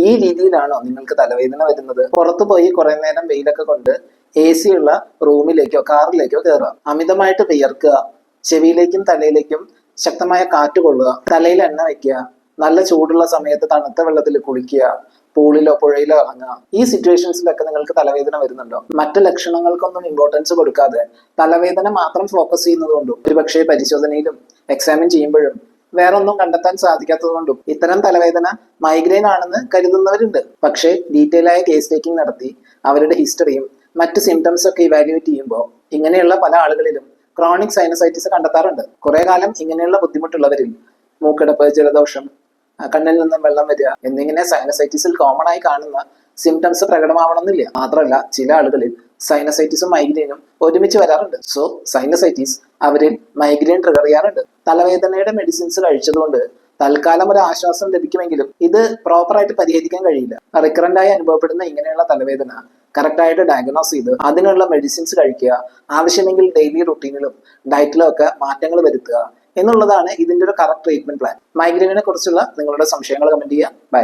ഈ രീതിയിലാണോ നിങ്ങൾക്ക് തലവേദന വരുന്നത്? പുറത്തു പോയി കുറെ നേരം വെയിലൊക്കെ കൊണ്ട് AC ഉള്ള റൂമിലേക്കോ കാറിലേക്കോ കയറുക, അമിതമായിട്ട് വിയർക്കുക, ചെവിയിലേക്കും തലയിലേക്കും ശക്തമായ കാറ്റ് കൊള്ളുക, തലയിൽ എണ്ണ വെക്കുക, നല്ല ചൂടുള്ള സമയത്ത് തണുത്ത വെള്ളത്തിൽ കുളിക്കുക, പൂളിലോ പുഴയിലോ ഇറങ്ങുക. ഈ സിറ്റുവേഷൻസിലൊക്കെ നിങ്ങൾക്ക് തലവേദന വരുന്നുണ്ടോ? മറ്റ് ലക്ഷണങ്ങൾക്കൊന്നും ഇമ്പോർട്ടൻസ് കൊടുക്കാതെ തലവേദന മാത്രം ഫോക്കസ് ചെയ്യുന്നത് കൊണ്ടും ഒരുപക്ഷെ പരിശോധനയിലും എക്സാമിൻ ചെയ്യുമ്പോഴും വേറൊന്നും കണ്ടെത്താൻ സാധിക്കാത്തത് കൊണ്ടും ഇത്തരം തലവേദന മൈഗ്രെയിൻ ആണെന്ന് കരുതുന്നവരുണ്ട്. പക്ഷേ ഡീറ്റെയിൽ ആയ കേസ് ടേക്കിംഗ് നടത്തി അവരുടെ ഹിസ്റ്ററിയും മറ്റ് സിംറ്റംസ് ഒക്കെ ഇവാലുവേറ്റ് ചെയ്യുമ്പോൾ ഇങ്ങനെയുള്ള പല ആളുകളിലും ക്രോണിക് സൈനസൈറ്റിസ് കണ്ടെത്താറുണ്ട്. കുറെ കാലം ഇങ്ങനെയുള്ള ബുദ്ധിമുട്ടുള്ളവരിൽ മൂക്കടപ്പ്, ജലദോഷം, കണ്ണിൽ നിന്നും വെള്ളം വരിക എന്നിങ്ങനെ സൈനസൈറ്റിസിൽ കോമൺ ആയി കാണുന്ന സിംറ്റംസ് പ്രകടമാവണമെന്നില്ല. മാത്രമല്ല ചില ആളുകളിൽ സൈനസൈറ്റിസും മൈഗ്രെയിനും ഒരുമിച്ച് വരാറുണ്ട്. സോ സൈനസൈറ്റിസ് അവരിൽ മൈഗ്രെയിൻ ട്രിഗർ ചെയ്യാറുണ്ട്. തലവേദനയുടെ മെഡിസിൻസ് കഴിച്ചതുകൊണ്ട് തൽക്കാലം ഒരു ആശ്വാസം ലഭിക്കുമെങ്കിലും ഇത് പ്രോപ്പറായിട്ട് പരിഹരിക്കാൻ കഴിയില്ല. റിക്കറന്റ് ആയി അനുഭവപ്പെടുന്ന ഇങ്ങനെയുള്ള തലവേദന കറക്റ്റായിട്ട് ഡയഗ്നോസ് ചെയ്ത് അതിനുള്ള മെഡിസിൻസ് കഴിക്കുക, ആവശ്യമെങ്കിൽ ഡെയിലി റുട്ടീനിലും ഡയറ്റിലും ഒക്കെ മാറ്റങ്ങൾ വരുത്തുക എന്നുള്ളതാണ് ഇതിന്റെ ഒരു കറക്റ്റ് ട്രീറ്റ്മെന്റ് പ്ലാൻ. മൈഗ്രെയിനെ കുറിച്ചുള്ള നിങ്ങളുടെ സംശയങ്ങൾ കമന്റ് ചെയ്യുക. ബൈ.